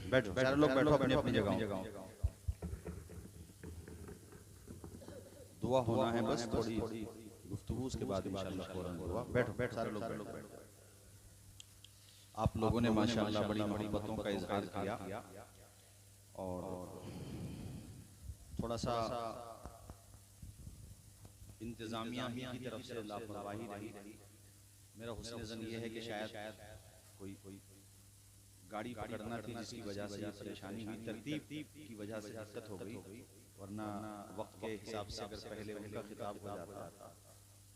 बैठो सारे लोग बैठो अपनी अपनी जगहों। दुआ होना है बस थोड़ी गुफ्तगू, उसके बाद इंशाअल्लाह फौरन दुआ। बैठो बैठो सारे लोग बैठो। आप लोगों ने माशाअल्लाह बड़ी मोहब्बतों का इजहार किया और थोड़ा सा इंतजामिया ही की तरफ से लापरवाही रही। मेरा हुस्न ज़न ये है कि शायद कोई गाड़ी पकड़ना थी जिसकी वजह से ये परेशानी हुई, तरतीब की वजह से दिक्कत हो गई, वरना वक्त के हिसाब से अगर पहले उनका खिताब हो जाता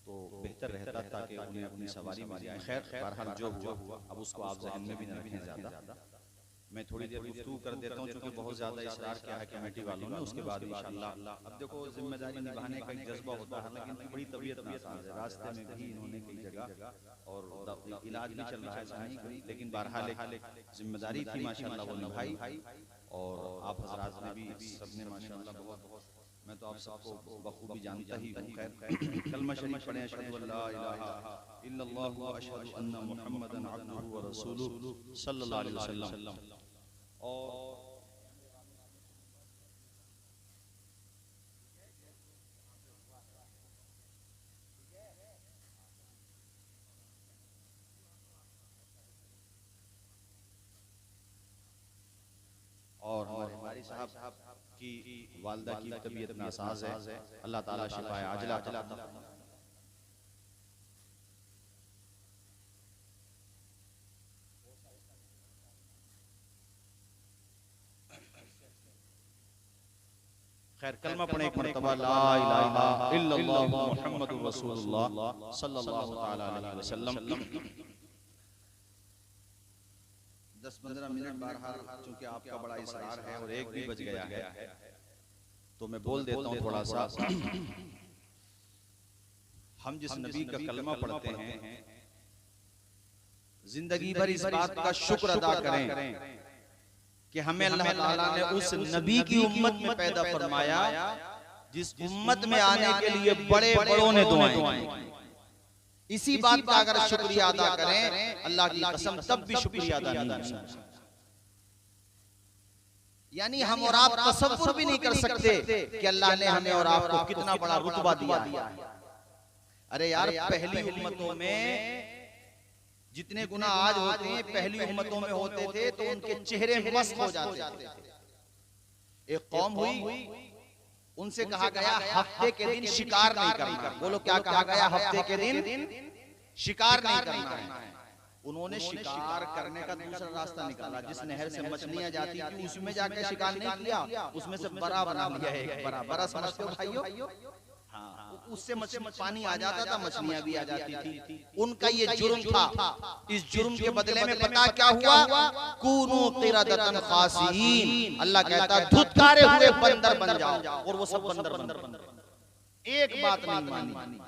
तो बेहतर रहता ताकि उन्हें अपनी सवारी मिल जाए। खैर बहरहाल जो हुआ अब उसको आप ज़हन में भी न रखें ज़्यादा। मैं थोड़ी देर गुफ्तगू कर देता हूँ क्योंकि बहुत ज़्यादा इसरार किया है कमेटी वालों ने। उसके बाद इंशाअल्लाह अब देखो जिम्मेदारी निभाने का एक जज्बा होता है, लेकिन बड़ी तबीयत नासाज है। रास्ते में भी इन्होंने कई जगह और इलाज भी चल रहा है सानी, लेकिन बहरहाल जिम्मेदारी थी माशाअल्लाह वो निभाई और आप हजरात ने भी सबने माशाअल्लाह बहुत, मैं तो आप सबको बखूबी जानता ही हूँ। खैर कलमा शरीफ पढ़ें, अशहदु अल्ला इलाहा इल्लल्लाह व अशहदु अन्ना मुहम्मदन अब्दुहु व रसूलुहु सल्लल्लाहु अलैहि वसल्लम। और हमारे वाली साहब की वालदा की तबीयत नासाज है, अल्लाह ताला शिफाए आजिला अता फरमाए। खैर कलमा पढ़े एक मरतबा ला इलाहा इल्लल्लाह मुहम्मदुर रसूलुल्लाह सल्लल्लाहु तआला अलैहि वसल्लम। 10-15 मिनट बहरहाल चूंकि आपका बड़ा इसरार है और 1 भी बज गया है तो मैं बोल देता हूँ थोड़ा सा। हम जिस नबी का कलमा पढ़ते हैं जिंदगी भर इस बात का शुक्र अदा करें कि हमें अल्लाह ताला ने उस नबी की उम्मत में पैदा फरमाया जिस उम्मत में आने के लिए बड़े बड़ों ने दुआएं की। इसी बात का अगर शुक्रिया अदा करें अल्लाह की कसम तब भी शुक्रिया अदा नहीं कर सकते। यानी हम और आप तसव्वुर भी नहीं कर सकते कि अल्लाह ने हमें और आपको कितना बड़ा रुतबा दिया है। अरे यार पहली उम्मतों में जितने गुना आज होते हैं पहली उम्मतों में होते थे तो उनके चेहरे मस्त हो जाते थे। एक कौम हुई, उनसे कहा गया हफ्ते के दिन शिकार नहीं करना। बोलो क्या कहा गया? हफ्ते के दिन शिकार नहीं करना है। उन्होंने शिकार करने का दूसरा रास्ता निकाला। जिस नहर से मछलियां जाती थी उसमें जाकर शिकार नहीं किया, उसमें से बड़ा बना लिया है। बड़ा समझते हो भाइयों? हाँ, उससे पानी आ जाता था, मछलियां भी आ जाती थी। उनका ये जुर्म था। इस जुर्म के बदले में पता क्या हुआ? कूनू क़िरदतन ख़ासिईन। अल्लाह कहता धुतकारे हुए बंदर बन जाओ, और वो सब बंदर बन। एक बात नहीं मानी,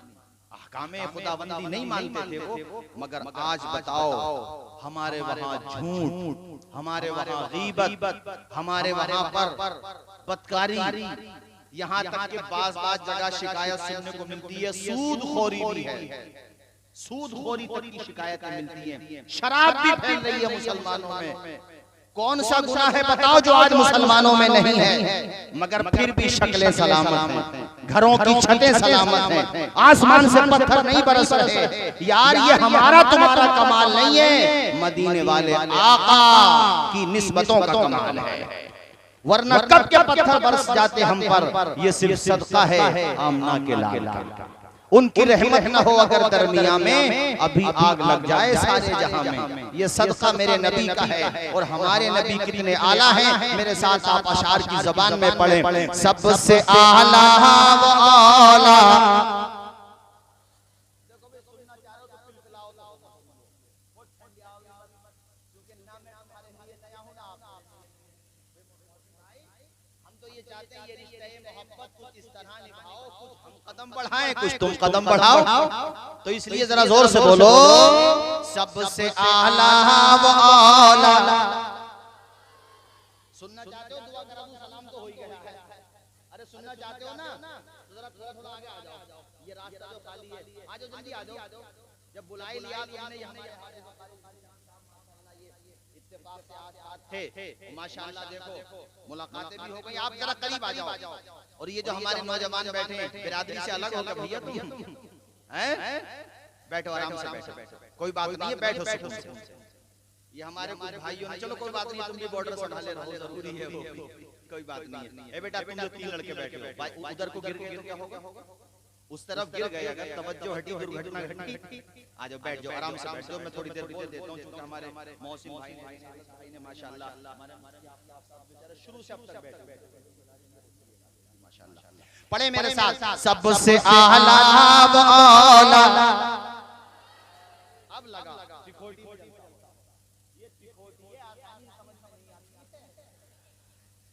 अहकामे खुदाबंदी नहीं मानते थे वो। मगर आज बताओ, हमारे वहाँ झूठ, हमारे वहाँ गीबत, हमारे वहाँ पर बदकारी, यहाँ तक कि बाज जगह शिकायत सुनने को मिलती है सूदखोरी भी है। सूदखोरी तक की शिकायतें मिलती हैं। शराब भी फैल रही है मुसलमानों में। कौन सा गुनाह है बताओ जो आज मुसलमानों में नहीं है? मगर फिर भी शक्लें सलामत हैं, घरों की छतें सलामत हैं, आसमान से पत्थर नहीं बरस रहे। यार ये हमारा तुम्हारा कमाल नहीं है, मदीने वाले आका की निस्बतों का कमाल है। वरना कब के पत्थर बरस जाते हम पर। ये सिर्फ सदका है आमना के लाल का। उनकी रहमत न हो अगर दरमिया में, अभी आग लग जाए सारे जहां में। ये सदका मेरे नबी का है, और हमारे नबी कितने आला हैं। मेरे साथ आप अशार की ज़बान में पढ़ें। सबसे आला वो आला। कदम बढ़ाएं, कुछ तुम कदम बढ़ाओ। तो इसलिए जरा जोर से बोलो, सबसे आला व आला। सुनना चाहते हो? दुआ करा दूं, सलाम तो हो ही गया है। अरे सुनना चाहते हो ना, तो जरा थोड़ा आगे आ जाओ। ये रास्ता जो खाली है, आ जाओ, जल्दी आ जाओ। जब बुलाई लिया तुमने, थे माशाअल्लाह, देखो मुलाकातें भी हो गई। आप जरा करीब आ जाओ। और ये जो हमारे नौजवान बैठे हैं बिरादरी से अलग होकर, भैया तुम हैं, बैठो आराम से बैठो, कोई बात नहीं है, बैठो सुकून से। ये हमारे कुछ भाइयों ने, चलो कोई बात नहीं, तुम भी बॉर्डर से ढाले रहो, जरूरी है वो, कोई बात नहीं है। ए बेटा तुम जो 3 लड़के बैठे हो, उधर को गिर गए तो क्या होगा? उस तरफ गिर गए, अगर तवज्जो हटी दुर्घटना घटी। आ जाओ, बैठ जाओ आराम से बैठ जाओ। मैं थोड़ी देर बोल देता हूं, क्योंकि हमारे मौसिम भाई ने माशाअल्लाह शुरू से अब तक बैठे माशाअल्लाह। पढ़े मेरे साथ, सबसे आला वाला। अब लगा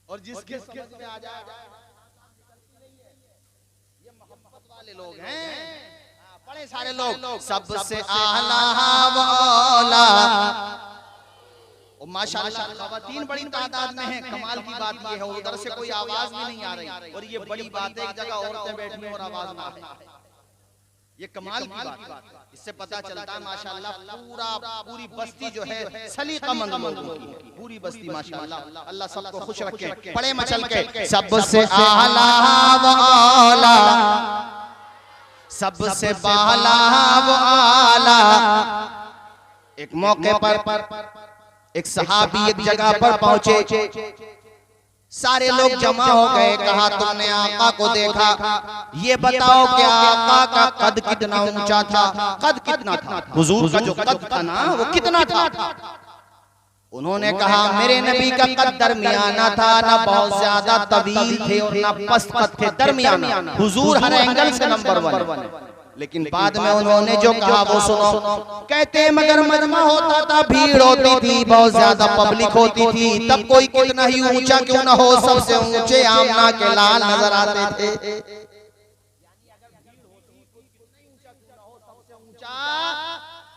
और जिसके समझ में आ जाए, ये मोहब्बत वाले लोग हैं, बड़े सारे लोग। सबसे आला वाला, और माशाअल्लाह खवातीन बड़ी तादाद में हैं। कमाल की बात ये है, उधर से कोई आवाज भी नहीं आ रही, और ये बड़ी बात है, एक जगह औरतें बैठी और आवाज ना आए, ये कमाल की बात है। इससे पता चलता है माशाअल्लाह पूरी बस्ती जो है सलीकामंद लोगों की, पूरी बस्ती माशाअल्लाह। अल्लाह सबको खुश रखे। पढ़े मचल के, सबसे आला वाला, सबसे बाला वाला। एक मौके पर एक सहाबी एक जगह पर पहुंचे, सारे लोग जमा हो गए। कहा, तुमने आका को देखा, ये बताओ कि आका का कद कितना ऊंचा था? कद कितना था? हुजूर का जो कद था ना, वो कितना था? उन्होंने कहा, मेरे नबी का कद दरमियाना था, ना बहुत ज्यादा तवील थे और ना पस्त कद थे, दरमियाना। हुजूर हर एंगल से नंबर 1। लेकिन बाद में उन्होंने जो कहा वो सुनो। कहते मगर मजमा होता था, भीड़ होती थी, बहुत ज्यादा पब्लिक होती थी, तब कोई कितना ही ऊंचा क्यों ना हो, सबसे ऊंचे आमना के लाल नजर आते थे।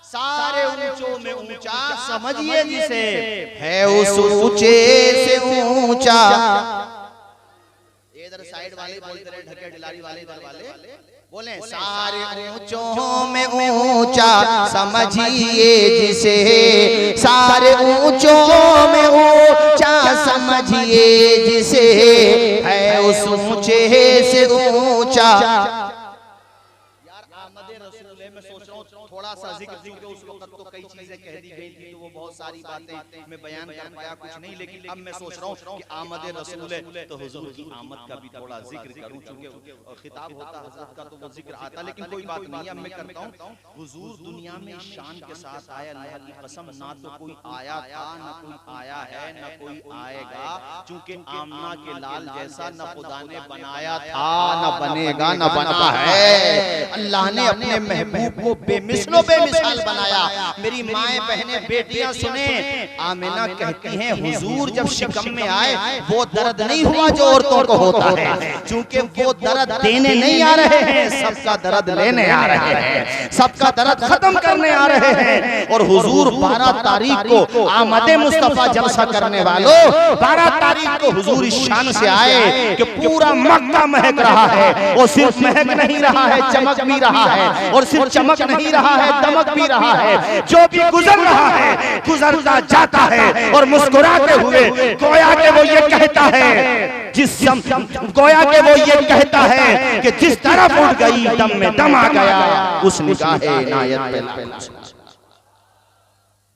सारे ऊंचों में ऊंचा समझिए जिसे है, उस ऊंचे से ऊंचा। इधर साइड वाले बोलते रहे, ढके ढिलारी वाले, इधर वाले बोले, सारे ऊंचों में ऊंचा समझिए जिसे, सारे ऊंचों में ऊंचा समझिए जिसे, है उस ऊंचे से ऊंचा। यार आमदे रसूल में सोच रहा हूँ थोड़ा सा जिक्र, क्योंकि उस वक्त तो कई चीजें कह दी गई थी, तो वो बहुत सारी बातें मैं बयान कर पाया कुछ नहीं। लेकिन अब मैं सोच रहा हूँ कि आमद रसूल है तो हुजूर की आमद का भी थोड़ा जिक्र करूं, चूंकि खिताब होता हजरत का तो वो जिक्र आता, लेकिन कोई बात नहीं, अब मैं करता हूं। हुजूर दुनिया में शान के साथ आया, अल्लाह की कसम, ना तो कोई आया था, ना कोई आया है, ना कोई आएगा, चूंकि आमना के लाल जैसा न खुदा ने बनाया था, न बनेगा, न बना है। अल्लाह ने अपने महबूब को बेमिसलो बेमिसाल बनाया। मेरी माएं बहनें बेटियां सुने, आमिना कहती हैं, हुजूर जब शिकम में आए वो दर्द नहीं हुआ जो औरतों को होता है, क्योंकि वो दर्द देने नहीं आ रहे हैं, सबका दर्द लेने आ रहे हैं, सबका दर्द खत्म करने आ रहे हैं। और हुजूर 12 तारीख को आमदे मुस्तफा जलसा करने वालों, 12 तारीख को हुजूर इस शान से आए कि पूरा मक्का महक रहा है। और सिर्फ महक नहीं रहा है, चमक भी रहा है, और सिर्फ चमक नहीं रहा है, दमक भी रहा है। जो भी गुजर रहा है, गुजरता जाता है, और मुस्कुराते हुए गोया के वो ये कहता है, गोया के वो ये कहता है कि जिस तरफ उठ गई दम में दम आ गया, उस निगाहे इनायत पे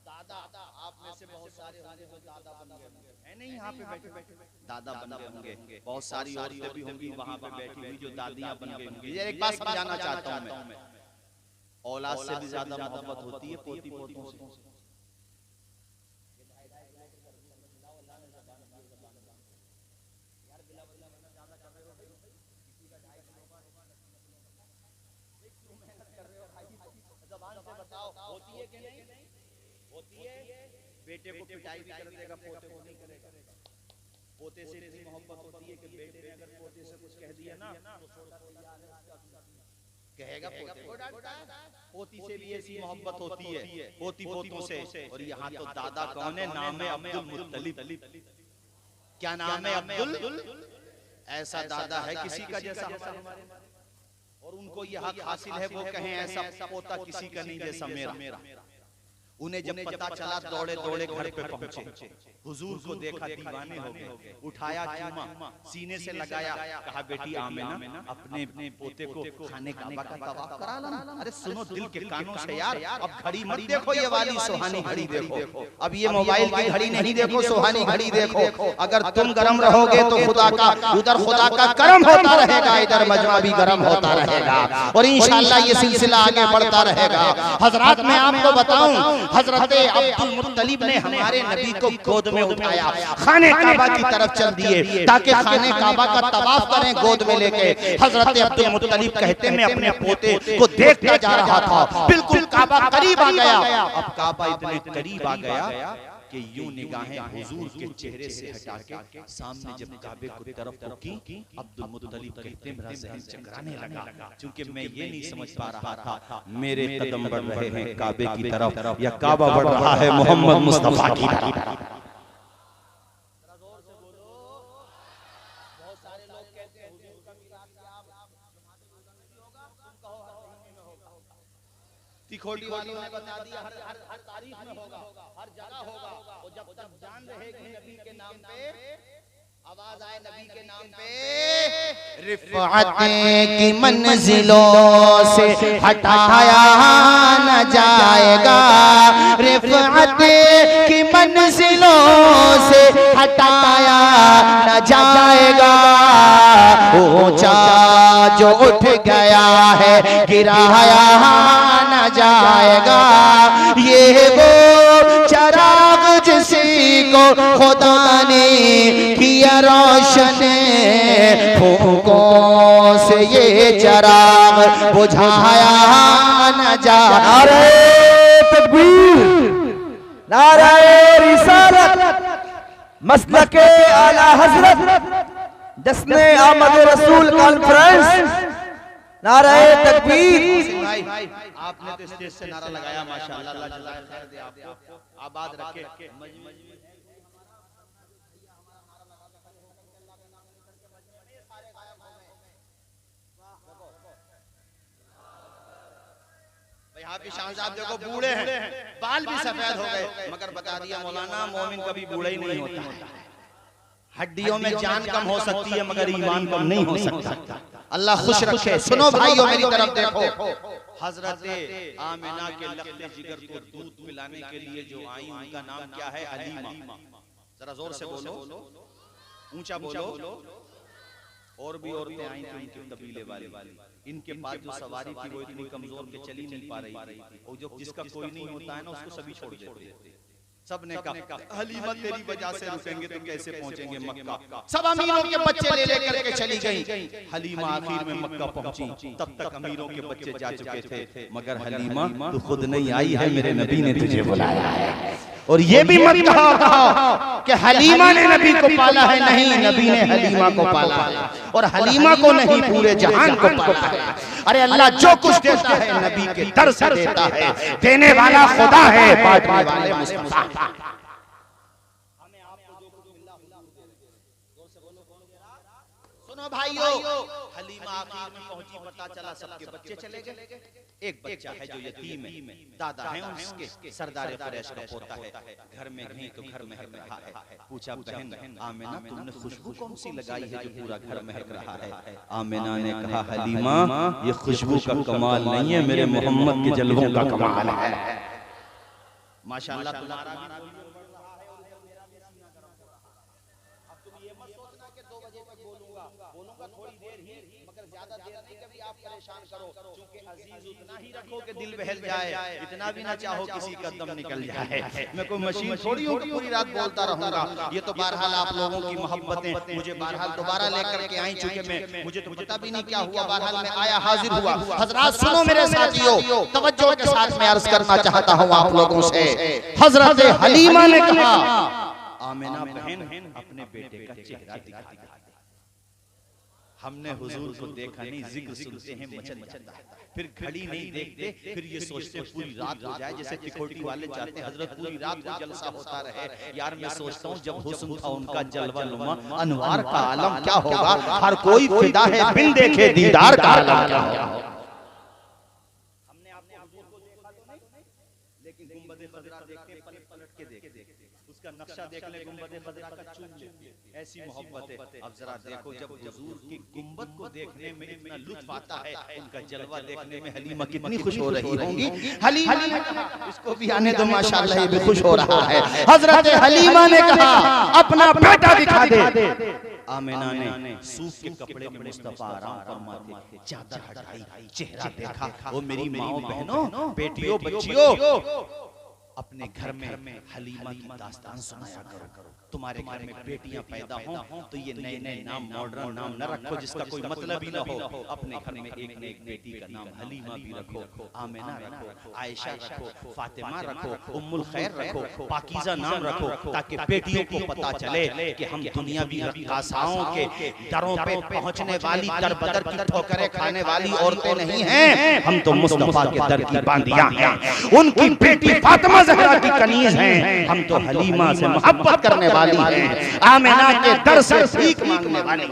दादा। आप में से बहुत सारे होंगे जो दादा बन गए हैं, नहीं यहाँ पे बैठे बैठे दादा बन गए होंगे, बहुत सारी औरतें भी होंगी वहां पे बैठी हुई जो दादियां बन गई होंगी। एक बात समझाना चाहता हूं मैं, औलाद से भी ज्यादा मोहब्बत होती है पोती पोतों से। बेटे को पिटाई भी कर देगा, पोते को नहीं करेगा। पोते से इतनी मोहब्बत होती है कि बेटे ने अगर पोते से कुछ कह दिया ना तो कहेगा पोते को डांटता है। पोती से भी ऐसी मोहब्बत होती है, पोती पोतों से। और यहाँ तो दादा कौन है? नाम है अब्दुल मुत्तलिब। क्या नाम है? अब्दुल। ऐसा दादा है किसी का जैसा हमारे, और उनको यह हक हासिल है वो कहें ऐसा पोता किसी का नहीं जैसा मेरा। उन्हें जब पता चला दौड़े दौड़े घर पे पहुंचे, हुजूर को देखा दीवाने हो गए, उठाया चूमा, सीने से लगाया, कहा बेटी आमिना अपने पोते को खाने काबा का तवाफ करा लाना। अरे सुनो दिल के कानों से यार, अब घड़ी मत देखो, ये वाली सुहानी घड़ी देखो, अब ये मोबाइल की घड़ी नहीं देखो, सुहानी घड़ी देखो। अगर तुम गर्म रहोगे तो खुदा का उधर खुदा का करम होता रहेगा, इधर मजमा भी गर्म होता रहेगा, और इंशाअल्लाह ये सिलसिला आगे बढ़ता रहेगा। हजरात मैं आपको बताऊं, हजरत अब्दुल मुत्तलिब ने हमारे नबी को गोद में उठाया, खाने काबा की तरफ चल दिए ताकि खाने काबा का तवाफ करें गोद में लेके। हजरत अब्दुल मुत्तलिब कहते मैं अपने पोते को देखता जा रहा था, बिल्कुल काबा करीब आ गया। अब काबा इतने करीब आ गया कि यूं निगाहें हुजूर के चेहरे से हटा के सामने जब काबे को तरफ की, अब्दुल मुत्तलिब कहते मेरा ज़हन चकराने लगा, क्योंकि मैं ये नहीं समझ पा रहा था मेरे कदम बढ़ रहे हैं काबे की तरफ या काबा बढ़ रहा है मोहम्मद मुस्तफा की तरफ। तिखोटी वालों ने बता दिया हर तारीख में होगा, हर जगह होगा, और जब तक जान रहेगी नबी के नाम पे, आवाज आए नबी के नाम पे, रिफ़अत की मंजिलों से हटाया न जाएगा, रिफ़अत की मंजिलों से हटाया न जाएगा, ऊंचा जो उठ गया है गिराया न जाएगा, ये वो चराग जिसी को खुदा ने किया रोशन, फूकों से ये चराग बुझाया न जाए। नारे तकबीर, नारे रिसालत, मसलके आला हजरत, जश्न आमद रसूल कॉन्फ्रेंस, नारे तकबीर। आपने तो स्टेज से नारा लगाया, माशाअल्लाह, अल्लाह जज़ाए खैर दे, आपको आबाद रखे। यहाँ पे शाह साहब देखो बूढ़े हैं, बाल भी सफेद हो गए, मगर बता दिया मौलाना मोमिन कभी बूढ़ा ही नहीं होता। हड्डियों में जान कम हो सकती है मगर ईमान कम नहीं हो सकता। अल्लाह खुश रखे। सुनो भाइयों मेरी तरफ देखो, हजरत आमिना के लख्ते जिगर को दूध पिलाने के लिए जो आई उनका नाम क्या है? हलीमा। जरा जोर से बोलो, ऊंचा बोलो। और भी औरतें आई थी उनके कबीले वाली, इनके पास जो सवारी थी वो इतनी कमजोर के चली नहीं पा रही थी, और जो जिसका कोई नहीं होता है ना उसको सभी छोड़ देते। सब ने कहा हलीमा तेरी वजह से रुकेंगे तो कैसे पहुंचेंगे मक्का। सब अमीरों के बच्चे ले लेकर के चली गई। हलीमा आखिर में मक्का पहुंची, तब तक अमीरों के बच्चे जा चुके थे, मगर हलीमा तू खुद नहीं आई है, मेरे नबी ने तुझे बुलाया है। और ये भी मत कहो कि हलीमा ने नबी को पाला है, नहीं, नबी ने हलीमा को पाला है, और हलीमा को नहीं पूरे जहान को पाला है। अरे अल्लाह जो कुछ देता है नबी के दर से देता है, देने वाला खुदा है, बांटने वाले मुस्तफा। सुनो भाइयों, हलीमा आखिर में पहुंची, पता चला सबके बच्चे चले गए। एक बच्चा है जो यतीम है, दादा है उसके, सरदार कुरैश का पोता है। घर में गई तो घर महक रहा है। पूछा बहन आमिना तुमने खुशबू कौन सी लगाई है जो पूरा घर महक रहा है? आमिना ने कहा हलीमा ये खुशबू का कमाल नहीं है, मेरे मोहम्मद के जलवों का कमाल है। माशाअल्लाह तुम्हारा थोड़ी देर ही, मगर ज्यादा देर नहीं, कभी आप परेशान करो, क्योंकि अजीज उतना ही रखो कि दिल बहल जाए, इतना भी ना चाहो किसी का दम निकल जाए। मैं कोई मशीन थोड़ी हूँ कि पूरी रात बोलता रहूंगा। ये तो बहरहाल आप लोगों की मोहब्बतें मुझे बहरहाल दोबारा लेकर के आई, चूंकि मुझे तो पता भी नहीं क्या हुआ, बहरहाल मैं आया, हाजिर हुआ। हजरात सुनो मेरे साथियों, तवज्जो के साथ मैं अर्ज करना चाहता हूँ आप लोगों से। हजरत हलीमा ने कहा आमिना बहन अपने बेटे का चेहरा दिखा। हमने हुजूर को देखा नहीं, जिक्र सुनते हैं मचल जाता है, फिर घड़ी नहीं देखते, फिर ये सोचते पूरी रात हो जाए, जैसे तिकोटी वाले चाहते हैं हजरत पूरी रात को जलसा होता रहे। यार मैं सोचता हूँ जब हुस्न था उनका जलवा नुमा अनवार का आलम क्या होगा, हर कोई फिदा है बिन देखे दीदार का आलम क्या होगा। हमने आपने हुजूर को देखा तो नहीं, लेकिन गुंबद खजरा देखते पलट पलट के देखते, उसका नक्शा देख ले गुंबद खजरा का चूम लेते, ऐसी मोहब्बत है। अब जरा देखो जब हुजूर की गुंबद को देखने में इतना लुत्फ आता है, उनका जलवा देखने में हलीमा कितनी खुश हो रही होंगी। हलीमा ने कहा इसको भी आने दो, माशाअल्लाह ये भी खुश हो रहा है। हजरत हलीमा ने कहा अपना बेटा दिखा दे। आमिना ने सूफ के कपड़े में मुस्तफा आराम फरमाते चादर हटाई, चेहरा देखा। वो मेरी माओ बहनों, बेटियों, बच्चियों, अपने घर में हलीमा की दास्तान सुनाया करो। तुम्हारे घर में बेटियां पैदा हों तो ये नए नए नाम, मॉडर्न नाम न रखो जिसका कोई मतलब ही न हो। अपने घर में एक न एक बेटी का नाम हलीमा भी रखो, आमिना रखो, आयशा रखो, फातिमा रखो, उम्मुल खैर रखो, पाकीज़ा नाम रखो, ताकि बेटियों को पता चले कि हम दुनियावी रक्कासाओं के दरों पे पहुंचने वाली, दर बदर की ठोकरें खाने वाली औरतें नहीं हैं। हम तो मुस्तफा के दर की बांदियां हैं, उनकी बेटी फातिमा ज़हरा की कनीज़ हैं। हम तो हलीमा से मोहब्बत करने वाली है, आमिना के दर से भीख मांगने वाली।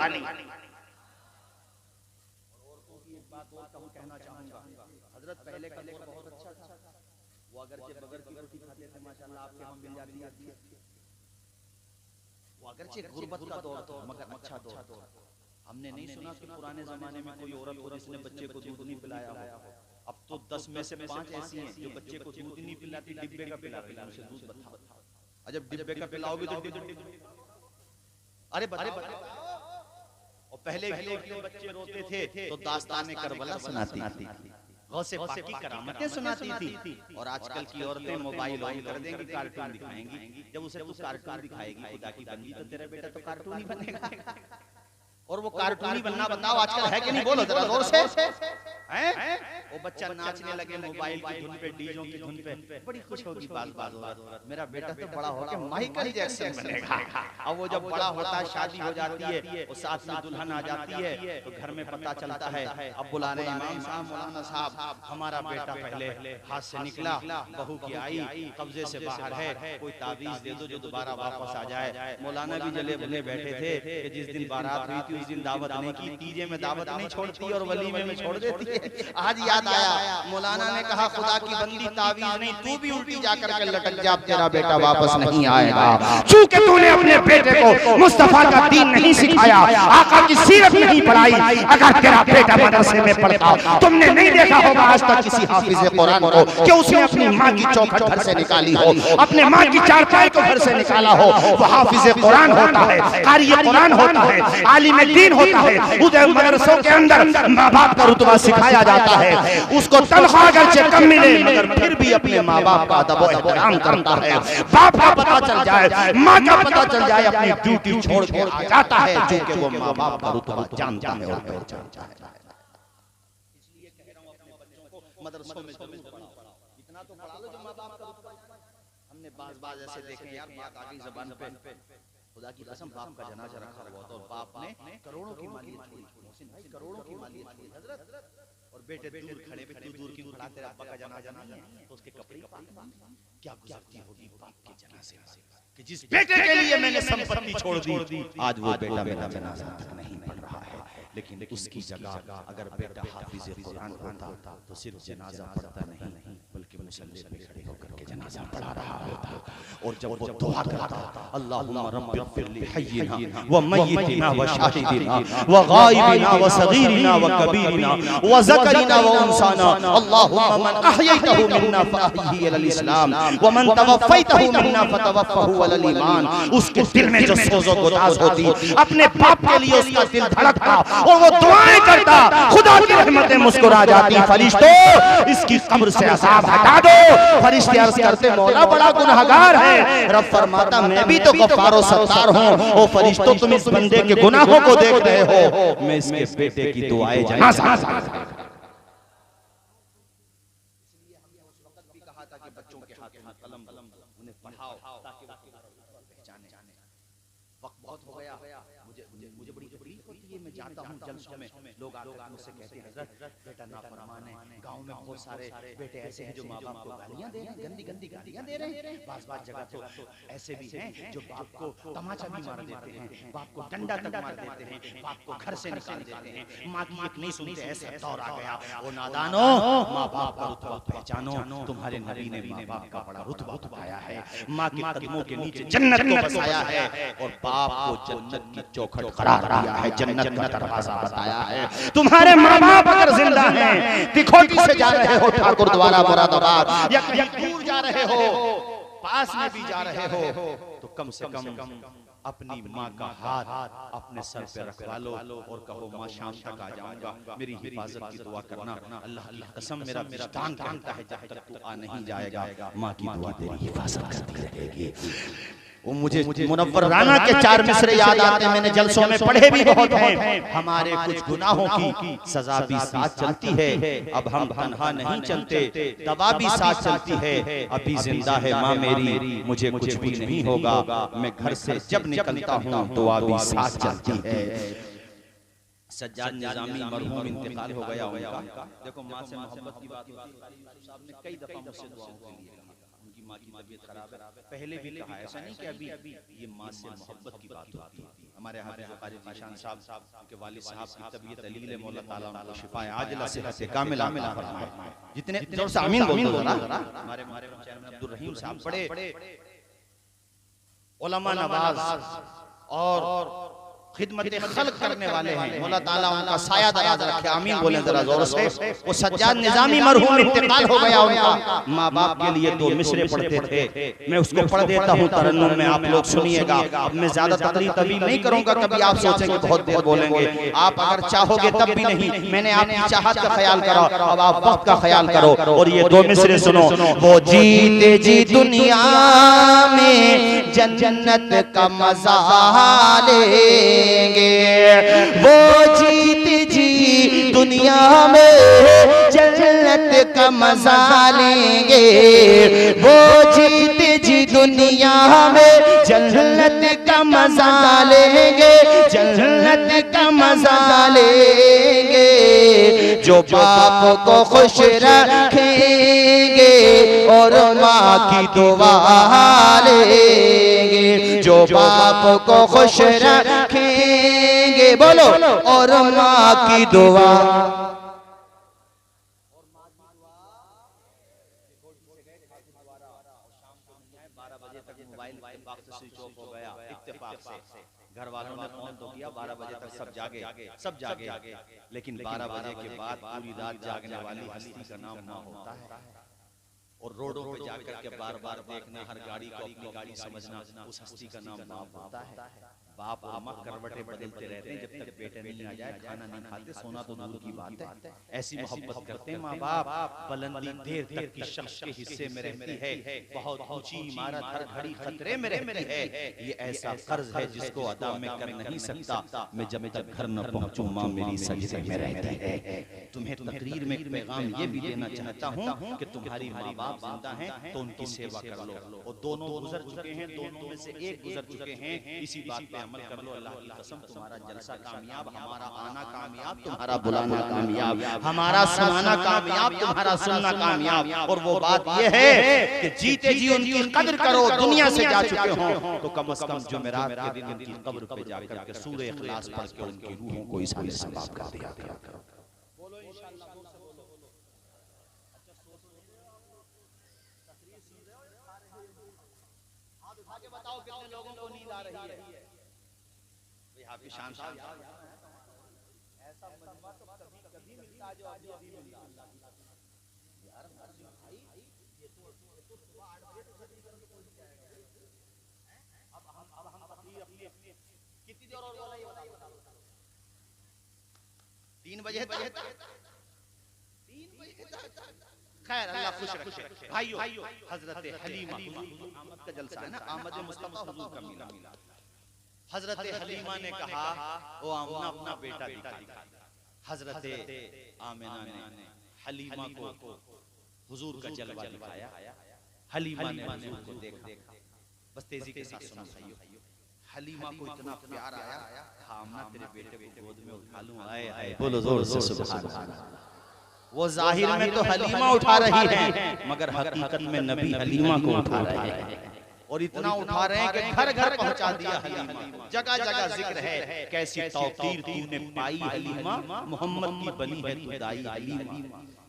हजरत पहले का दौर बहुत अच्छा था। वो अगर बगैर की रोटी खाते थे माशाल्लाह, आपके यहाँ मिल जाती है। वो अगरचे गुर्बत का दौर था मगर अच्छा दौर। हमने नहीं सुना कि पुराने जमाने में कोई औरत हो जिसने बच्चे को दूध नहीं पिलाया हो। अब तो 10 में से 5 ऐसी हैं जो बच्चे को दूध नहीं पिलाती, डिब्बे का पिलाती, उसे दूध बता। जब डिब्बे का पिलाओगे तो अरे और पहले के बच्चे रोते थे तो दास्ताने करबला सुनाती थी, गौसे पाक की करामतें सुनाती थी। और आजकल की औरतें मोबाइल ऑन कर देंगी, कार्टून दिखाएंगी। जब उसे तू कार्टून दिखाएगी खुदा की बंदी, तो तेरा बेटा तो कार्टून ही बनेगा। और वो कार्टून ही बनना बताओ आजकल है कि नहीं, बोलो जरा जोर से। हैं? वो बच्चा नाचने लगे मोबाइल की धुन पे, डीजों की धुन पे, बड़ी खुश होगी बात औरत, मेरा बेटा तो बड़ा होकर माइकल जैक्सन बनेगा। अब वो जब बड़ा होता है, शादी हो जाती है, वो साथ में दुल्हन आ जाती है, तो घर में पता चलता है, अब बुलाने इमाम साहब, मौलाना साहब, हमारा बेटा पहले हाथ से निकला, बहू की आई, कब्जे से बाहर है, कोई तावीज दे दो जो दोबारा वापस आ जाए। मौलाना भी जले भले बैठे थे कि जिस दिन बारात हुई थी उस दिन दावत नहीं की, तीजे में दावत नहीं छोड़ती और वलीमे में छोड़ देती है। आज याद आया, मौलाना ने कहा खुदा की बंदी तावीज नहीं, तू भी उल्टी जाकर के लटक जा, तेरा बेटा वापस नहीं आएगा। चूंकि तूने अपने बेटे को मुस्तफा का दीन नहीं सिखाया, आका की सीरत नहीं पढ़ाई, अगर तेरा बेटा मदरसे में पढ़ता, तुमने नहीं देखा होगा आज तक किसी हाफिज कुरान को कि उसने अपनी माँ की चौखट घर से निकाली हो, अपने माँ की चारपाई को घर से निकाला हो। वो हाफिज कुरान होता है, कारी कुरान होता है, आलिम दीन होता है। उधर मदरसों के अंदर माँ बाप का रुतबा सिखाया जाता है, उसको तनख्वाह अगरचे कम मिले मगर फिर भी अपने माँ बाप का अदब व एहतराम करता है। बाप का पता चल जाए, माँ का पता चल जाए, अपनी ड्यूटी छोड़ के आ जाता है, क्योंकि वो माँ बाप का रुतबा जानता है और पहचानता है। इसलिए कह रहा हूं अपने बच्चों को मदरसों में जरूर पढ़ाओ, इतना तो पढ़ा लो जो माँ बाप का रुतबा। हमने बाज ऐसे देखे यार, बात आ गई जबान पे, खुदा की कसम बाप का जनाजा रखा हुआ था और बाप ने करोड़ों की मालियत छोड़ी, मोहसिन भाई करोड़ों की मालियत छोड़ी हजरत। और बेटे दूर खड़े पे, तू दूर क्यों खड़ा, तेरा अब्बा का जनाजा नहीं है, तो उसके कपड़े क्या गुजरती होगी बाप के जनाजे कि जिस बेटे के लिए मैंने संपत्ति छोड़ दी, आज वो बेटा मेरा जनाजा तक नहीं पढ़ रहा है। लेकिन उसकी जगह अगर बेटा हाफिज कुरान होता तो सिर्फ जनाजा पढ़ता नहीं बल्कि मुसल्ले पे खड़े होकर के जनाजा पढ़ा रहा होता। और जब वो दुआ करता, अल्लाहुम्मा रब्बिग़फिर ली हय्यिना व मय्यितिना व शाहिदिना व गायबिना व सगीरिना व कबीरिना व ज़करिना व उनसाना, अल्लाहुम्मा मन अहयैतहु मिन्ना फअहयिही अलल इस्लाम व मन तवफ़्फ़ैतहु मिन्ना फतवफ़्फ़हु अलल ईमान। उसके दिल में जो सोज़ो गुदाज़ होती, अपने बाप के लिए उसका दिल धड़कता और वो दुआएं करता, खुदा की रहमतें मुस्कुरा जाती। फरिश्तों इसकी कब्र से अज़ाब हटा दो। फरिश्ते अर्ज़ करते मौला बड़ा गुनहगार है। रब फरमाता मैं भी तो गफ्फार और सत्तार हूं। ओ फरिश्तों तुम इस बंदे के गुनाहों को देख रहे हो, मैं इसके बेटे की दुआएं जनाज़ा। इसलिए हमने उस वक्त भी कहा था कि बच्चों के हाथ में कलम, उन्हें पढ़ाओ ताकि वो पहचाने। वक्त बहुत हो गया, मुझे बड़ी होती है, मैं जाता हूँ जलसों में, लोग आकर मुझसे कहते हैं हजरत बेटा नाफरमान है। गांव में बहुत सारे बेटे ऐसे हैं जो माँ बाप को गालियां दे रहे हैं, गंदी गंदी गालियां दे रहे हैं। बात जगह तो ऐसे भी हैं जो बाप को तमाचा भी मार देते हैं, बाप को डंडा तक मार देते हैं, बाप को घर से निकाल देते हैं, माँ की एक नहीं सुनते। ऐसा दौर आ गया। वो नादानो, माँ बाप का रुतबा पहचानो। तुम्हारे नबी ने माँ बाप का बड़ा रुतबा पाया है, माँ के कदमों के नीचे जन्नत को बसाया है और बाप को जन्नत की चौखट करार दिया है, जन्नत का दरवाजा बताया है। तुम्हारे माँ बाप अगर जिंदा हैं, तिखोटी से जा रहे हो ठाकुर द्वारा मुरादाबाद, या कहीं दूर जा रहे हो, पास में भी जा रहे हो, तो कम से कम अपनी माँ का हाथ अपने सर पे रखवा लो और कहो माँ शाम तक आ जाऊंगा, मेरी हिफाजत की दुआ करना। अल्लाह की कसम मेरा विजदान कहता है जब तक तू आ नहीं जाएगा माँ की दुआ तेरी हिफाजत करती रहेगी। वो मुझे मुनव्वर राना के 4 मिसरे याद आते हैं, मैंने जलसों में पढ़े भी बहुत हैं। हमारे कुछ गुनाहों की सजा भी साथ चलती है, अब हम तन्हा नहीं चलते, दवा भी साथ चलती है। अभी जिंदा है माँ मेरी, मुझे कुछ भी नहीं होगा, मैं घर से जब निकलता हूँ दुआ भी साथ चलती है। सज्जाद निजामी मरहूम इंतकाल हो गया उनका। देखो माँ से मोहब्बत की बात होती है, साहब ने कई दफा मुझसे दुआओं के लिए उनकी माँ की तबीयत खराब है, पहले भी कहा, ऐसा नहीं कि अभी ये माँ से मोहब्बत की बात होती है। हमारे हाफिज कारी निशान साहब के वालिद साहब की तबीयत अलील मौला ताला उनको शिफाए आजिला सेहत कामिला अता फरमाए। जितने जोर से आमीन बोल दो जरा। हमारे चेयरमैन अब्दुल रहीम साहब बड़े उलमा नवाज और खिदमत खल्क करने वाले हैं, मौला ताला उनका साया दराज रखे, आमीन बोलें जरा जोर से। वो सज्जाद निजामी मरहूम इंतकाल हो गया उनका, माँ बाप के लिए 2 मिसरे पढ़ते थे, मैं उसको पढ़ देता हूँ तरन्नुम में, आप लोग सुनिएगा। अब मैं ज्यादा तकलीफ तभी नहीं करूंगा, कभी आप सोचेंगे बहुत देर बोलेंगे, आप अगर चाहोगे तब भी नहीं। मैंने आपकी चाहत का ख्याल करा, अब आप वक्त का ख्याल करो। और ये 2 मिसरे सुनो। वो जीते जी दुनिया में जन्नत का मजा लेंगे, वो जीत जी दुनिया में जन्नत का मजा लेंगे, वो जीत जी दुनिया में जन्नत का मजा लेंगे, जन्नत का मजा लेंगे। जो बाप को खुश रखेंगे और माँ की दुआ लेंगे, जो बाप को खुश रखेंगे, बोलो, और माँ की दुआ। 12 बजे तक मोबाइल वक्त स्विच ऑफ हो गया इत्तेफाक से, घर वालों ने फोन तो किया, 12 बजे तक सब जागे, लेकिन 12 बजे के बाद पूरी रात जागने वाली हस्ती का नाम माँ होता है। और रोडों पे जाकर के बार बार देखना, हर गाड़ी को अपनी गाड़ी समझना, उस हस्ती का नाम बाप होता है। बाप और माँ करवटें बदलते रहते हैं, जब तक बेटे नहीं आ जाए खाना नहीं खाते, सोना तो दूर की बात है। ऐसी मोहब्बत करते हैं माँ बाप, बुलंदी देर तक की शख्स के हिस्से में रहती है, बहुत ऊंची इमारत हर घड़ी खतरे में रहती है। ये ऐसा कर्ज है जिसको अदा में कर नहीं सकता, मैं जब तक घर न पहुंचूं माँ मेरी सजदे में रहती है। तुम्हें तकरीर में एक पैगाम ये भी देना चाहता हूँ कि तुम्हारी माँ बाप जिंदा हैं तो उनकी सेवा कर लो। और दोनों गुजर चुके हैं, दोनों में से एक गुजर चुके हैं, इसी बात पे अमल कर लो। अल्लाह की कसम तुम्हारा जलसा कामयाब, हमारा आना कामयाब, तुम्हारा बुलाना कामयाब, हमारा सुनाना कामयाब, तुम्हारा सुनना कामयाब। और वो बात ये है कि जीते जी उनकी कदर करो, दुनिया से जा चुके हो तो कम से कम जुमेरात के दिन उनकी कब्र पे जाकर के सूरह इखलास पढ़ के उनकी रूहों को इस सवाब कर दिया करो। बोलो इंशाअल्लाह। बताओ कितने लोगों को नींद आ रही है? हाफिज शान साहब ऐसा मजमा तो कभी मिलता जो अभी मिलता यार भाई, ये तो सुबह 8 बजे तक पहुंच जाएगा। अब हम अपनी कितनी देर और बोला ये बता। 3 बजे तक खैर अल्लाह खुश रखे। भाइयों, हजरत हलीमा आमद का जलसा है ना, आमद मुस्तफा हुजूर का मिला। हजरत हलीमा ने कहा ओ आमना अपना बेटा दिखा। हजरत आमिना ने हलीमा को हुजूर का जलवा दिखाया। हलीमा ने हुजूर को देखा, बस तेजी के साथ सुनो भाइयों। हलीमा को इतना प्यार आया, थामना तेरे बेटे को गोद में उठा लूं, आए आए बोलो जोर से सुभान अल्लाह। वो जाहिर में तो हलीमा उठा रही है, मगर हकीकत में नबी हलीमा को उठा रहे हैं, और इतना उठा रहे हैं कि घर घर पहुंचा दिया हलीमा। जगह जगह जिक्र है, कैसी तौकीर तूने पाई हलीमा, मोहम्मद की बनी है तू दाई हलीमा।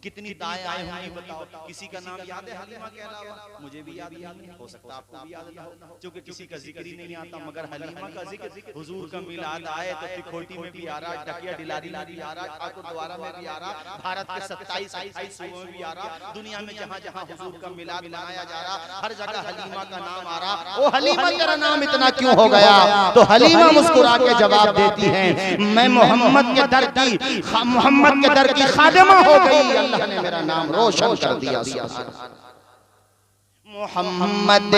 कितनी दाएं आए होंगी बताओ, किसी का नाम याद है हलीमा के अलावा? मुझे भी याद नहीं, हो सकता है आपको भी याद ना हो, क्योंकि किसी का जिक्र ही नहीं आता। मगर हलीमा का जिक्र, हुजूर का मिलाद आए तो तिकोटी में भी आ रहा, डकिया डिलारी में भी आ रहा, ठाकुरद्वारा में भी आ रहा, भारत के 27 सूबों में भी आ रहा, दुनिया में जहां जहां हुजूर का मिलाद मनाया जा रहा, हर जगह हलीमा का नाम आ रहा। ओ हलीमा तेरा नाम इतना क्यों हो गया? तो हलीमा मुस्कुरा के जवाब देती है, मैं मोहम्मद के दर की खादिमा हो गई, अल्लाह ने मेरा नाम रोशन कर दिया। मोहम्मद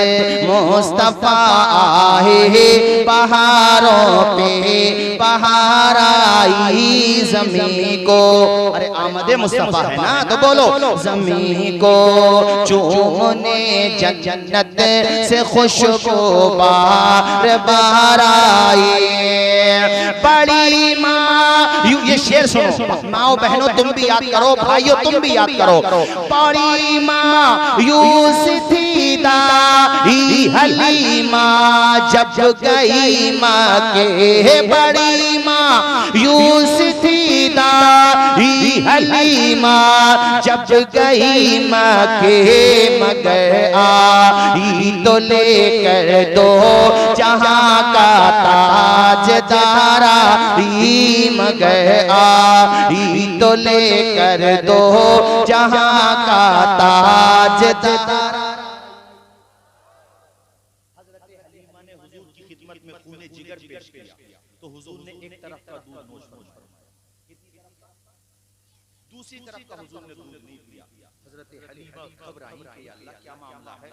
मुस्तफा आए, पहाड़ों पे पहाड़ आई जमीन को। अरे आमदे मुस्तफा है ना, तो बोलो जमीन को चूमने जन्नत से खुशबू बार बार आई। बड़ी माँ, ये शेर सुनो, माओ बहनों तुम भी याद करो, भाइयों तुम भी याद करो। बड़ी माँ यूसुफ दाई हलीमा जब गई माँ के, बड़ी माँ यूसुफ दाई हलीमा जब गई माँ के, मगर आई तो लेकर दो जहाँ का ताजदारा, मगर आई तो लेकर दो जहाँ का ताजदारा। जिगर पेश किया तो हुजूर ने एक तरफ का दूध नोश फरमाया, दूसरी तरफ का हुजूर ने दूध नहीं पिया। हजरत हलीमा घबराई कि अल्लाह क्या मामला है,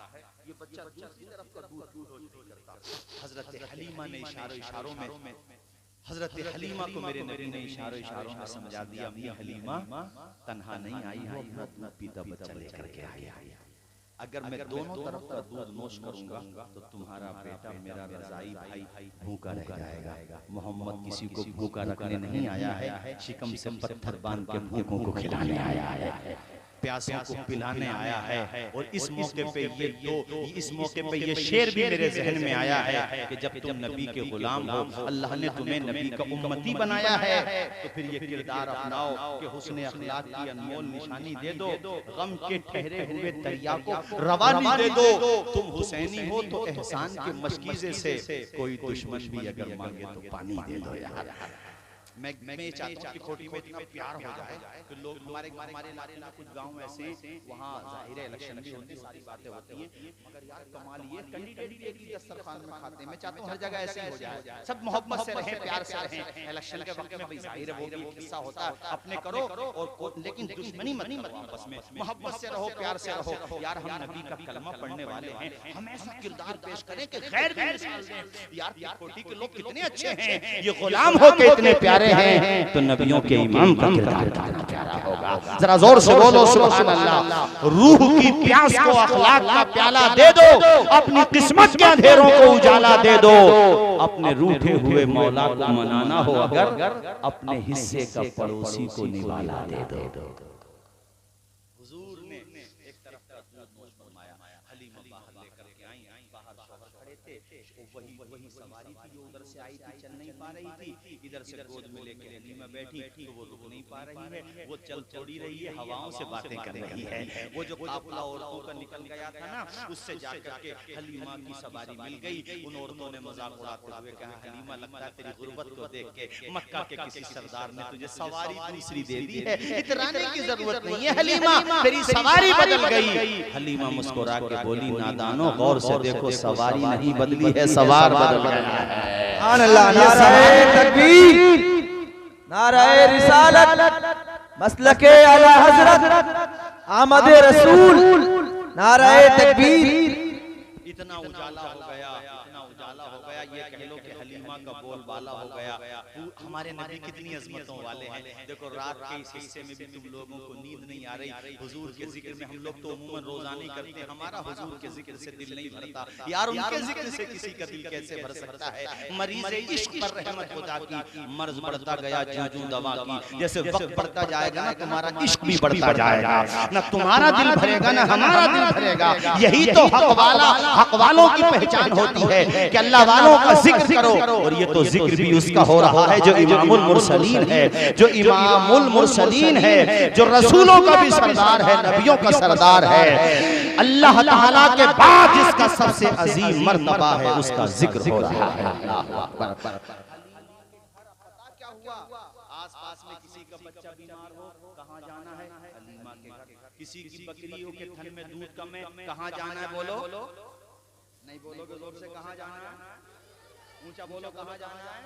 ये बच्चा दूसरी तरफ का दूध नोश नहीं करता। हजरत हलीमा ने इशारों में हजरत हलीमा को मेरे नबी ने इशारों में समझा दिया, मैं हलीमा तन्हा नहीं आई हो, अपना पीता बच्चा लेकर के आई। अगर मैं दोनों तरफ का दूध नोश करूंगा तो तुम्हारा बेटा मेरा रजाई भाई भूखा रह जाएगा। मोहम्मद किसी को भूखा रखने नहीं आया है, शिकम से पत्थर बांध के भूखों को खिलाने आया है, प्यासों को पिलाने आया है। और इस मौके पे ये शेर भी मेरे जहन में आया है कि जब तुम नबी के गुलाम हो, अल्लाह ने तुम्हें नबी का उम्मती बनाया है, तो फिर ये किरदार अपनाओ कि हुस्न अखलाक की अनमोल निशानी दे दो, गम के ठहरे हुए दरिया को रवानी दे दो। तुम हुसैनी हो तो एहसान के मशकीजे से कोई दुश्मन भी अगर मांगे तो पानी दे दो यार। मैं चाहता हूं कि खोटी में इतना प्यार हो जाए कि लोग हमारे इलाके में कुछ गांव ऐसे, वहां जाहिर है इलेक्शन भी होती, सारी बातें होती हैं, मगर यार कमाल ये कैंडिडेट भी एक ही दस्तरखान में खाते हैं। मैं चाहता हूं हर जगह ऐसे ही हो जाए, सब मोहब्बत से रहें, प्यार से रहें। इलेक्शन के वक्त में भाई जाहिर है वो भी एक हिस्सा होता है, अपने करो और लेकिन दुश्मनी मत आपस में, मोहब्बत से रहो, प्यार से रहो। यार हम नबी का कलमा पढ़ने वाले हैं, हम ऐसा किरदार पेश करें कि गैर भी मिसाल दें। यार खोटी के लोग कितने अच्छे हैं, ये गुलाम होके इतने प्यारे हैं, तो नबियों के इमाम का किरदार कितना प्यारा होगा। जरा जोर से बोलो सुभान अल्लाह। रूह की प्यास को अखलाक का प्याला दे दो, अपनी किस्मत के अंधेरों को उजाला दे दो। अपने रूठे हुए मौला को मनाना हो अगर, अपने हिस्से का पड़ोसी को निवाला दे दो। हुजूर ने एक तरफ का दूध नोश फरमाया, हलीमा बाहर लेकर के आई, बाहर शौहर खड़े थे, वही सवारी थी जो उधर से आई थी, चल नहीं पा रही थी, इधर से गोद में लेके हलीमा बैठी तो वो रुक नहीं पा रही है, वो चल थोड़ी रही है, हवाओं से बातें कर रही है। वो जो काफिला औरतों का निकल गया था ना, उससे जाकर के हलीमा की सवारी मिल गई। उन औरतों ने मजाक उड़ाते हुए कहा, हलीमा लगता है तेरी गुर्बत को देख के मक्का के किसी सरदार ने तुझे सवारी दूसरी दे दी है, इतराने की जरूरत नहीं है हलीमा, तेरी सवारी बदल गई। हलीमा मुस्कुरा के बोली, नादानो गौर से देखो, सवारी नहीं बदली है, सवार बदल गया है। नाराए तकबीर, नाराए रिसालत, मसलके आला हजरत, आमदे रसूल, नाराए तकबीर। इतना उजाला हो गया, इतना उजाला हो गया। ये कह लो कि हलीमा का बोलबाला हो गया। हमारे नबी कितनी अजमतों वाले हैं। देखो रात के इस हिस्से में भी तुम लोगों को नींद नहीं आ रही, हुजूर के जिक्र में हम लोग तो अमूमन रोजाना ही करते हैं, हमारा हुजूर के जिक्र से दिल नहीं भरता यार। उनके जिक्र से किसी का दिल कैसे भर सकता है। मरीज इश्क पर रहमत खुदा की, मर्ज बढ़ता गया जूं दवा की। जैसे वक्त बढ़ता जाएगा ना तुम्हारा इश्क भी बढ़ता जाएगा, ना तुम्हारा दिल भरेगा ना हमारा दिल भरेगा। यही तो हक वालों की पहचान होती है कि अल्लाह वालों का जिक्र करो। और ये तो जिक्र भी उसका हो रहा है जो इमामुल मुरसलीन है, जो इमामुल मुरसलीन है, जो रसूलों का भी सरदार है, नबियों का सरदार है। अल्लाह ताला के बाद जिसका सबसे अजीम मर्तबा है उसका जिक्र हो रहा है। क्या हुआ? आस-पास में किसी का बच्चा बीमार हो, कहाँ जाना है? हलीमा के घर। किसी की बकरियों के थन में दूध कम है, कहाँ जाना है? बोलो नहीं, बोलोगे जोर से, कहाँ जाना है? ऊंचा बोलो, कहाँ जाना है?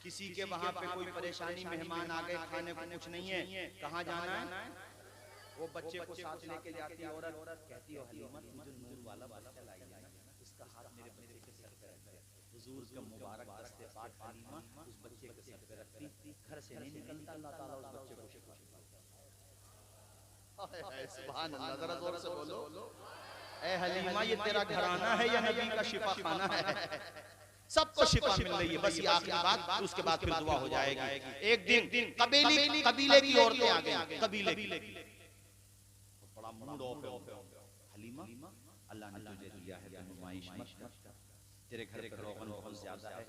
किसी के वहां पे कोई परेशानी, मेहमान आ गए, खाने को कुछ नहीं है, कहाँ जाना है? वो बच्चे को साथ लेके जाती है औरत, कहती है हलीमा मुझे नूर वाला बच्चा लाइए ना, इसका हाथ मेरे बच्चे के सर पे रख दे। हुजूर का मुबारक दस्ते पाक हलीमा उस बच्चे के सर पे रखती, घर से नहीं निकलता, अल्लाह ताला उस बच्चे को शिफा देता। सुभान अल्लाह, जरा जोर से बोलो। ए हलीमा ये तेरा घराना है या नबी का शिफा खाना है? सबको शिफा मिल रही है। बस ये आखिरी बात, उसके बाद फिर दुआ हो जाएगी। एक दिन कबीले की औरतें आ गई, कबीले बड़ा मूड ऑफ है। हलीमा अल्लाह ने तुझे दिया है तो नुमाइश मत कर, तेरे घर का रोगन बहुत ज्यादा है,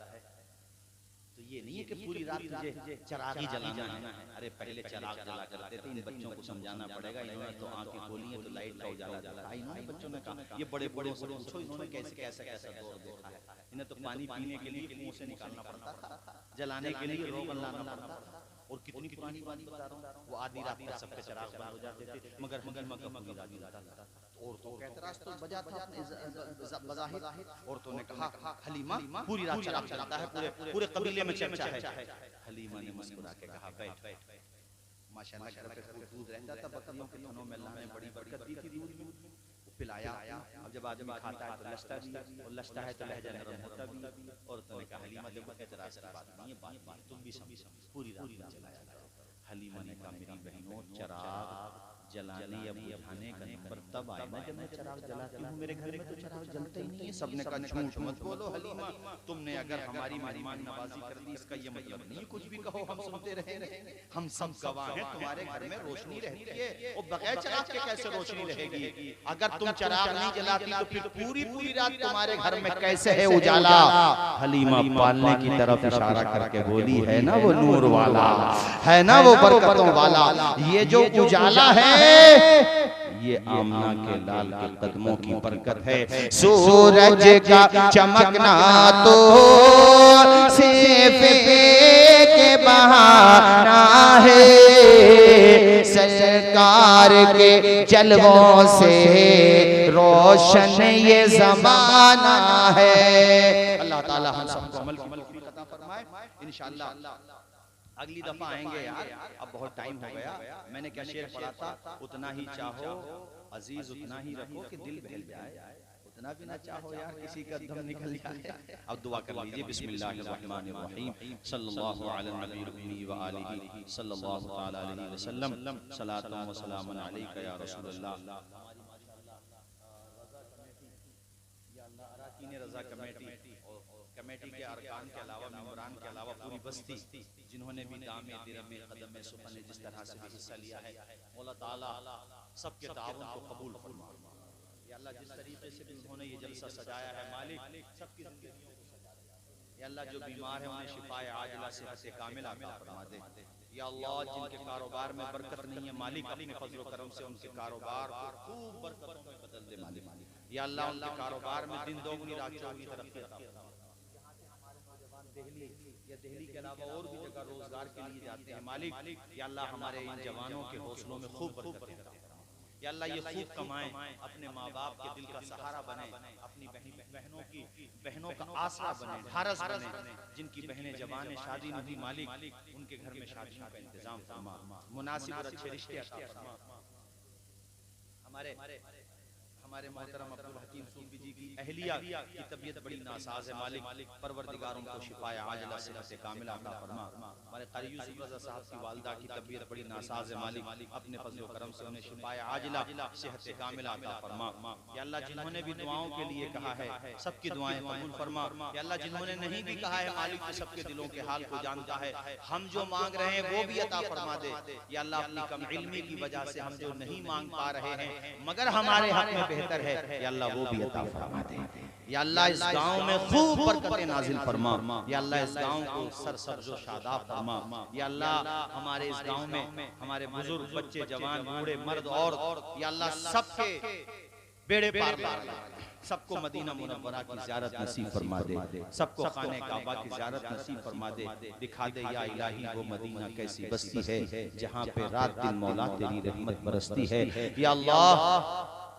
तो ये नहीं है कि पूरी रात तुझे चिराग ही जलाना है। अरे पहले चिराग जला करते थे, इन बच्चों को समझाना पड़ेगा। इन्होंने तो आंखें खोली है तो लाइट का उजाला जला। इन्होंने बच्चों ने कहा ये बड़े बड़े पूछो इन्होंने कैसे दौर देखा है। इन्हें तो पानी पीने के लिए मुंह से निकालना पड़ता था, जलाने के लिए रोगन लाना पड़ता था। और कितनी पुरानी बात बता रहा हूँ, वो आधी रात में सबके चिराग बंद हो जाते थे, मगर औरतों का एतराज तो बजा था बज़ाहिर। औरतों ने कहा हलीमा पूरी रात चिराग जलाता है, पूरे कबीले में चर्चा है। हलीमा ने मुस्कुरा के कहा बैठ। माशाअल्लाह घर पे दूध रहता था, बकरियों के थनों में अल्लाह ने बड़ी बरकत दी थी दूध में, पिलाया। अब जब आदमी खाता है तो लचता भी, और लचता है तो लहजा नरम होता भी। औरतों ने कहा हलीमा देखो एतराज की बात नहीं है, बात तुम भी समझो, पूरी रात जलाया। हलीमा ने कहा मेरी बहनों चिराग जलाने या बुझाने का नंबर तब आए ना जब मैं चिराग जलाती हूँ, मेरे घर में तो चिराग जलते ही नहीं है। सबने कहा झूठ मत बोलो हलीमा, तुमने अगर हमारी मेहमान नवाजी कर दी इसका ये मतलब नहीं कुछ भी कहो हम सुनते रहे, हम सब गवाह हैं तुम्हारे घर में रोशनी रहती है, और बगैर चिराग के कैसे रोशनी रहेगी? अगर तुम चिराग नहीं जलाती तो फिर पूरी रात तुम्हारे घर में कैसे है उजाला? हलीमा पालने की तरफ इशारा करके बोली है ना वो नूर वाला, है ना वो बरकतों वाला, ये जो उजाला है ये आमना के लाल के कदमों की बरकत है। सूरज का चमकना तो सिर्फ के बहाना है, सरकार के जलवों से रोशन ये ज़माना है। अल्लाह ताला हम सबको अमल की तौफीक अता फरमाए। इंशाअल्लाह अगली दफा आएंगे यार, अब बहुत टाइम हो गया। मैंने क्या शेर पढ़ा था, उतना ही चाहो अजीज उतना ही रखो कि दिल बहल जाए, उतना भी ना चाहो यार किसी का दम निकल जाए। अब दुआ कर लीजिए, बिस्मिल्लाहिर्रहमानिर्रहीम, सल्लल्लाहु अला नबी व आलिहि सल्लल्लाहु तआला अलैहि वसल्लम, सलातु व सलामुन अलैका या रसूलल्लाह। या अल्लाह अराकीन रज़ा कमेटी के अरकान के अलावा, मेंबरान के अलावा पूरी बस्ती जिन्होंने भी दामे दिरमे कदमे सुपने जिस तरह से भी हिस्सा लिया है, मौला ताला सबके ताउन को कबूल फरमा। या अल्लाह जिस तरीके से भी उन्होंने ये जलसा सजाया है मालिक, सबकी जिंदगियों को सजा दे। या अल्लाह जो बीमार है उन्हें शिफाए आजिला सेहत कामिला अता फरमा दे। या अल्लाह जिनके कारोबार में बरकत नहीं है मालिक, अपने फजल व करम से उनके कारोबार को खूब बरकतों में बदल दे मालिक। या अल्लाह उनके कारोबार में दिन दोगुनी रात चौगुनी तरक्की अता फरमा। दिल्ली या दिल्ली के अलावा और भी जगह रोजगार के लिए जाते हैं मालिक, या अल्लाह हमारे इन जवानों के हौसलों में खूब बरकत दे। या अल्लाह ये खूब कमाएं, अपने माँ बाप के दिल का सहारा बने, अपनी बहनों का आसरा बने, ढारस बने। जिनकी बहनें जवान शादी नहीं मालिक, उनके घर में शादियों का इंतजाम फरमा, मुनासिब और अच्छे रिश्ते अता फरमा। हमारे मोहतरम अब्दुल हकीम सूफी जी की अहलिया की तबीयत बड़ी नासाज है मालिक, परवरदिगार उनको शिफाए आजिला सेहत कामिला अता फरमा। हमारे कारी यूसुफ रज़ा साहब की वालिदा की तबीयत बड़ी नासाज है मालिक, अपने फज़ल व करम से उन्हें शिफाए आजिला सेहत कामिला अता फरमा। या अल्लाह जिन्होंने भी दुआओं के लिए कहा है सबकी दुआएं कबूल फरमा। या अल्लाह जिन्होंने नहीं भी कहा है मालिक तो सबके दिलों के हाल को जानता है, हम जो मांग रहे हैं वो भी अता फरमा दे। या अल्लाह अपनी कम इल्मी की वजह से हम जो नहीं मांग पा रहे हैं मगर हमारे हक में बेहतर है, या अल्लाह वो भी अता फरमा दे। या अल्लाह इस गांव में खूब बरकतें नाजिल फरमा। या अल्लाह इस गांव को सरसब्ज़ व शादाब फरमा। या अल्लाह हमारे इस गांव में हमारे बुजुर्ग, बच्चे, जवान, बूढ़े, मर्द और या अल्लाह सबके बेड़े पार लगा, सबको मदीना मुनव्वरा की ज़ियारत नसीब फरमा दे, सबको खाने काबा की ज़ियारत नसीब फरमा दे। दिखा दे या इलाही वो मदीना कैसी बस्ती है जहाँ पे रात दिन मौला तेरी रहमत बरसती है। या अल्लाह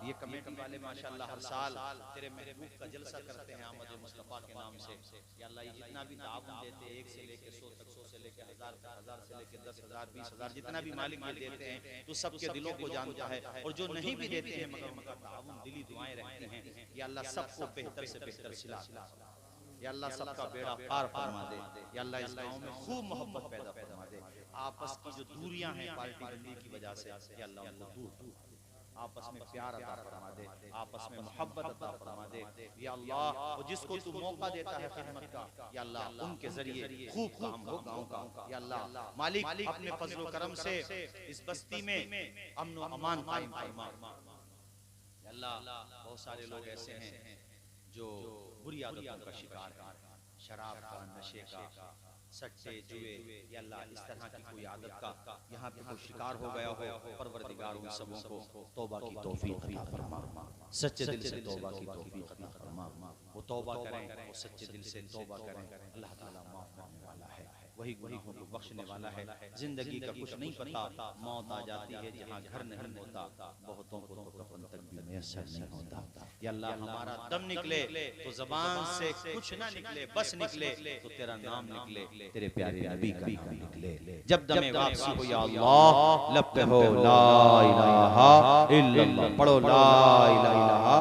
ये कमेटी वाले माशाअल्लाह हर साल तेरे महबूब का जलसा करते हैं आमद मुस्तफ़ा के नाम से। या अल्लाह ये जितना भी ताउन देते हैं 1 से लेके 100 तक, 100 से लेके 1000 तक, 1000 से लेके 10,000, 20,000 जितना भी मालिक ये देते हैं तो सबके दिलों को जानता है। और जो नहीं भी देते हैं मगर उनका ताउन दिली दुआएं रहती हैं। या अल्लाह सबको बेहतर से बेहतर सिला। या अल्लाह सबका बेड़ा पार फरमा दे। या अल्लाह इस गांव में खूब मोहब्बत पैदा फरमा दे। आपस की जो दूरियां हैं पार्टी बंदी की वजह से या अल्लाह उनको दूर, आपस में प्यार अता फरमा दे, आपस में मोहब्बत अता फरमा दे। या अल्लाह और जिसको तू मौका देता है खिदमत का या अल्लाह उनके जरिए खूब काम हो गाँव का। या अल्लाह मालिक अपने फजल व करम से इस बस्ती में अमन व अमान कायम फरमा। या अल्लाह बहुत सारे लोग ऐसे हैं जो बुरी आदतों का शिकार हैं, शराब का, नशे का, सट्टे, जुए, या अल्लाह इस तरह की कोई आदत का यहाँ पे कोई शिकार हो गया हो, परवरदिगार उन सबों को तौबा की तौफीक अता फरमा, सच्चे दिल से तौबा की तौफीक अता फरमा। वो तौबा करें, वो सच्चे दिल से तौबा करें। अल्लाह ताला माफ करने वाला है, वही गुनाहों को बख्शने वाला है। जिंदगी का कुछ नहीं पता, मौत आ जाती है जहाँ घर नहीं होता, बहुतों को तो कफन तक भी मैसर नहीं होता। या अल्लाह हमारा दम निकले तो ज़बान से कुछ ना निकले, बस निकले तो तेरा नाम निकले, तेरे प्यारे नबी का नाम निकले। जब दमे वापसी हो या अल्लाह लब पे हो ला इलाहा इल्लल्लाह, पढ़ो ला इलाहा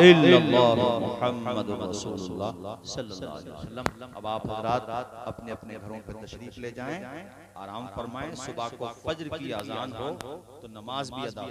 इल्लल्लाह मुहम्मदुर रसूलुल्लाह सल्लल्लाहु अलैहि वसल्लम। अब आप हज़रात अपने अपने घरों पर तशरीफ ले जाएं, आराम फरमाएं। सुबह को फज्र की अजान हो तो नमाज भी अदा